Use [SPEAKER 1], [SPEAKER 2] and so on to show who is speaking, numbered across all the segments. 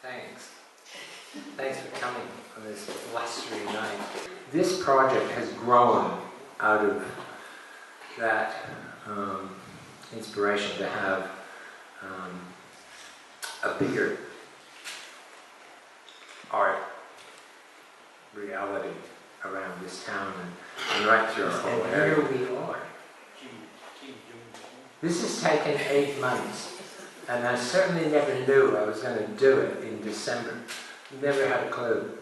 [SPEAKER 1] Thanks. Thanks for coming on this blustery night. This project has grown out of that inspiration to have a bigger art reality around this town and right through our whole area. And here we are. This has taken 8 months, and I certainly never knew I was going to do it in December. Never had a clue.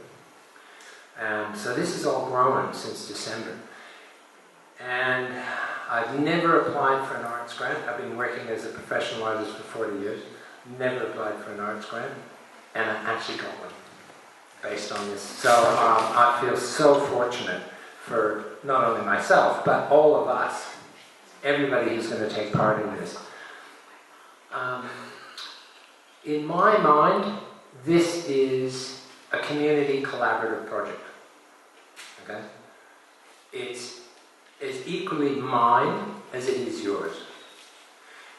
[SPEAKER 1] And so this has all grown since December. And I've never applied for an arts grant. I've been working as a professional artist for 40 years. Never applied for an arts grant, and I actually got one based on this. So I feel so fortunate for not only myself, but all of us, everybody who's going to take part in this. In my mind, this is a community collaborative project. Okay? It's as equally mine as it is yours.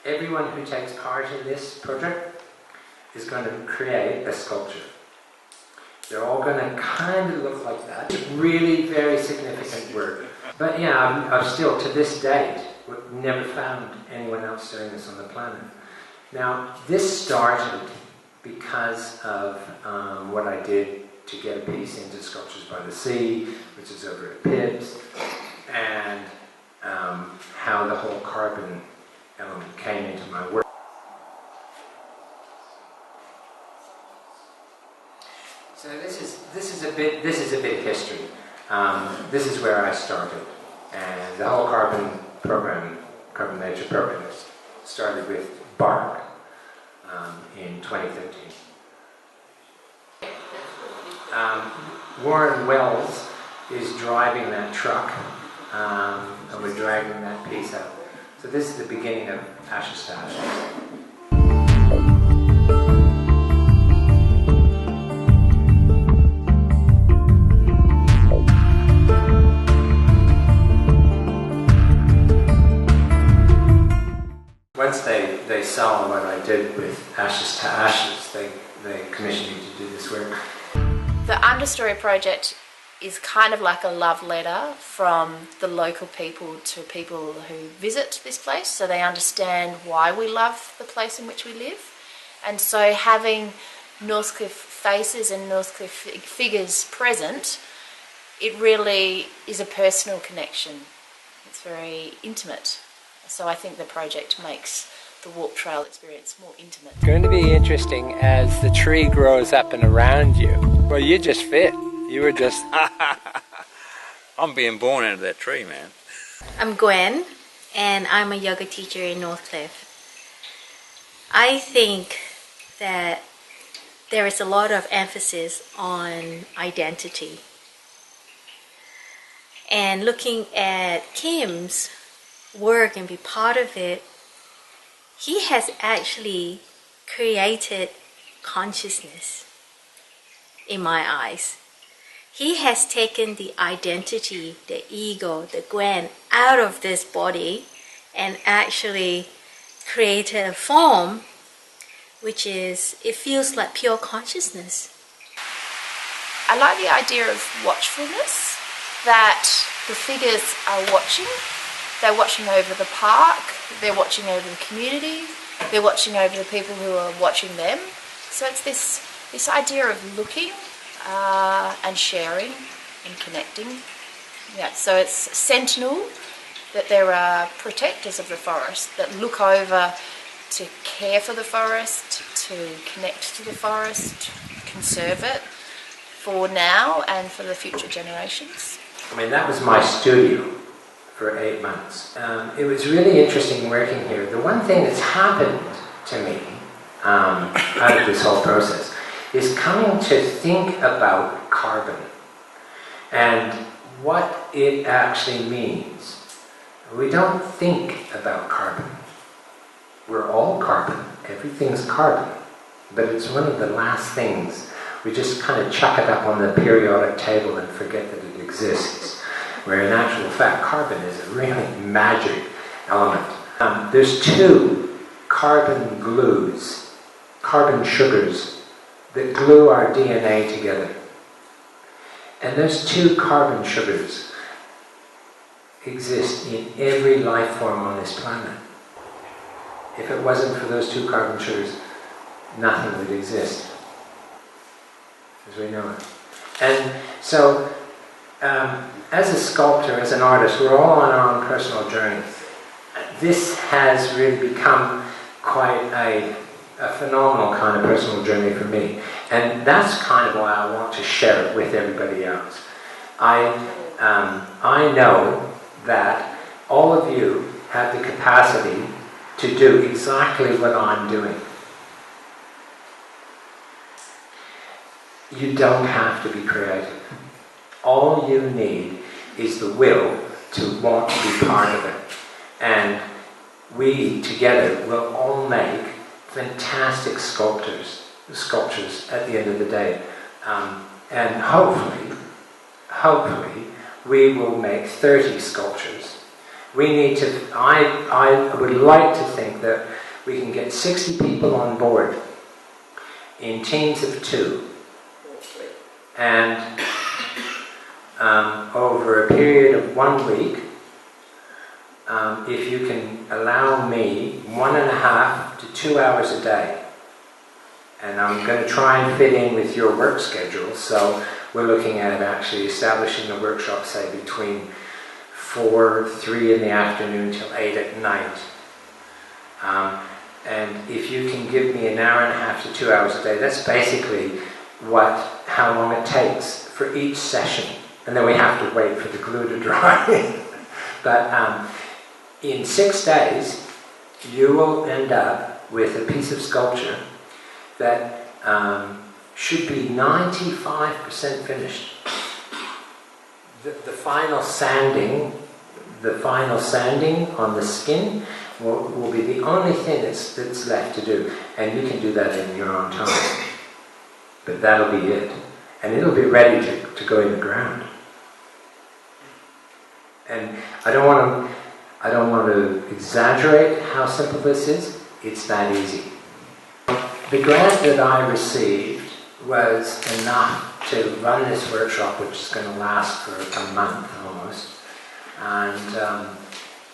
[SPEAKER 1] Everyone who takes part in this project is going to create a sculpture. They're all going to kind of look like that. It's really very significant work. But yeah, I've still, to this date, never found anyone else doing this on the planet. Now, this started because of what I did to get a piece into Sculptures by the Sea, which is over at Pibbs, and how the whole carbon element came into my work. So this is a bit of history. This is where I started, and the whole carbon program, Carbonature program, started with bark in 2015. Warren Wells is driving that truck, and we're dragging that piece out. So this is the beginning of Ashes to Ashes. Once they saw what I did with Ashes to Ashes, they commissioned me to do this work.
[SPEAKER 2] The Understory project is kind of like a love letter from the local people to people who visit this place, so they understand why we love the place in which we live. And so having Northcliffe faces and Northcliffe figures present, it really is a personal connection. It's very intimate. So I think the project makes the walk trail experience more intimate.
[SPEAKER 1] It's going to be interesting as the tree grows up and around you. Well, you just fit. You were just...
[SPEAKER 3] I'm being born out of that tree, man.
[SPEAKER 4] I'm Gwen, and I'm a yoga teacher in Northcliffe. I think that there is a lot of emphasis on identity. And looking at Kim's work and be part of it, he has actually created consciousness in my eyes. He has taken the identity, the ego, the Gwen out of this body and actually created a form which is, it feels like pure consciousness.
[SPEAKER 2] I like the idea of watchfulness, that the figures are watching. They're watching over the park, they're watching over the community, they're watching over the people who are watching them. So it's this idea of looking and sharing and connecting. Yeah, so it's sentinel, that there are protectors of the forest that look over to care for the forest, to connect to the forest, conserve it for now and for the future generations.
[SPEAKER 1] I mean, that was my studio for 8 months. It was really interesting working here. The one thing that's happened to me out of this whole process is coming to think about carbon and what it actually means. We don't think about carbon. We're all carbon. Everything's carbon. But it's one of the last things. We just kind of chuck it up on the periodic table and forget that it exists. Where in actual fact, carbon is a really magic element. There's 2 carbon glues, carbon sugars, that glue our DNA together. And those two carbon sugars exist in every life form on this planet. If it wasn't for those two carbon sugars, nothing would exist, as we know it. And so, as a sculptor, as an artist, we're all on our own personal journey. This has really become quite a phenomenal kind of personal journey for me. And that's kind of why I want to share it with everybody else. I know that all of you have the capacity to do exactly what I'm doing. You don't have to be creative. All you need is the will to want to be part of it. And we together will all make fantastic sculptures at the end of the day. And hopefully, we will make 30 sculptures. We need to, I would like to think that we can get 60 people on board in teams of 2. And over a period of 1 week, if you can allow me 1.5 to 2 hours a day, and I'm going to try and fit in with your work schedule, so we're looking at actually establishing a workshop, say, between 3 in the afternoon till 8 at night. And if you can give me 1.5 to 2 hours a day, that's basically how long it takes for each session. And then we have to wait for the glue to dry. But in 6 days, you will end up with a piece of sculpture that should be 95% finished. The final sanding on the skin will be the only thing that's left to do. And you can do that in your own time. But that'll be it. And it'll be ready to go in the ground. And I don't want to exaggerate how simple this is. It's that easy. The grant that I received was enough to run this workshop, which is going to last for a month almost.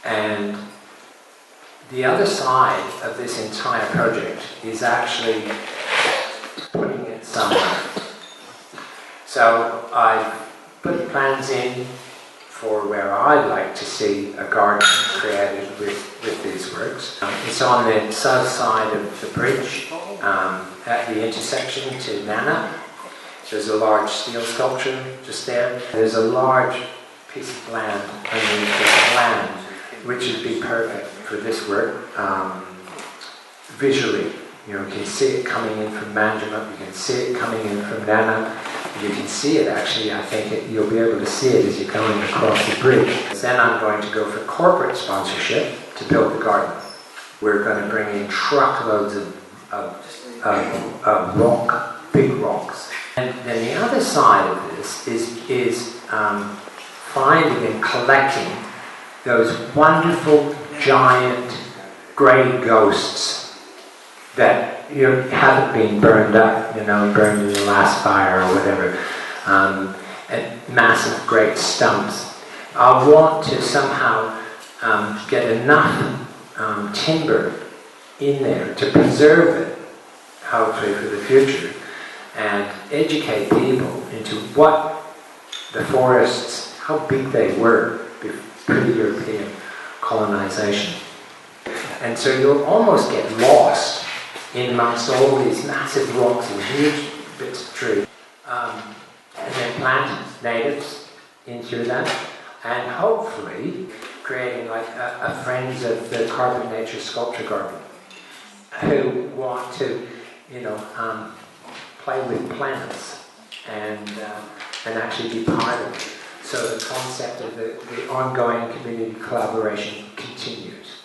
[SPEAKER 1] And the other side of this entire project is actually putting it somewhere. So I've put plans in for where I'd like to see a garden created with these works. It's on the south side of the bridge, at the intersection to Nana. There's a large steel sculpture just there. There's a large piece of land underneath this land, which would be perfect for this work visually. You can see it coming in from Manjimup, you can see it coming in from Nana, you can see it actually, I think you'll be able to see it as you're coming across the bridge. Then I'm going to go for corporate sponsorship to build the garden. We're going to bring in truckloads of rock, big rocks. And then the other side of this is finding and collecting those wonderful giant grey ghosts that haven't been burned up, burned in the last fire or whatever, and massive great stumps. I want to somehow get enough timber in there to preserve it, hopefully for the future, and educate people into what the forests, how big they were pre-European colonization. And so you'll almost get lost in amongst all these massive rocks and huge bits of tree. And then plant natives in through that, and hopefully creating like a friends of the Carbonature Sculpture Garden who want to, play with plants and actually be part of it. So the concept of the ongoing community collaboration continues.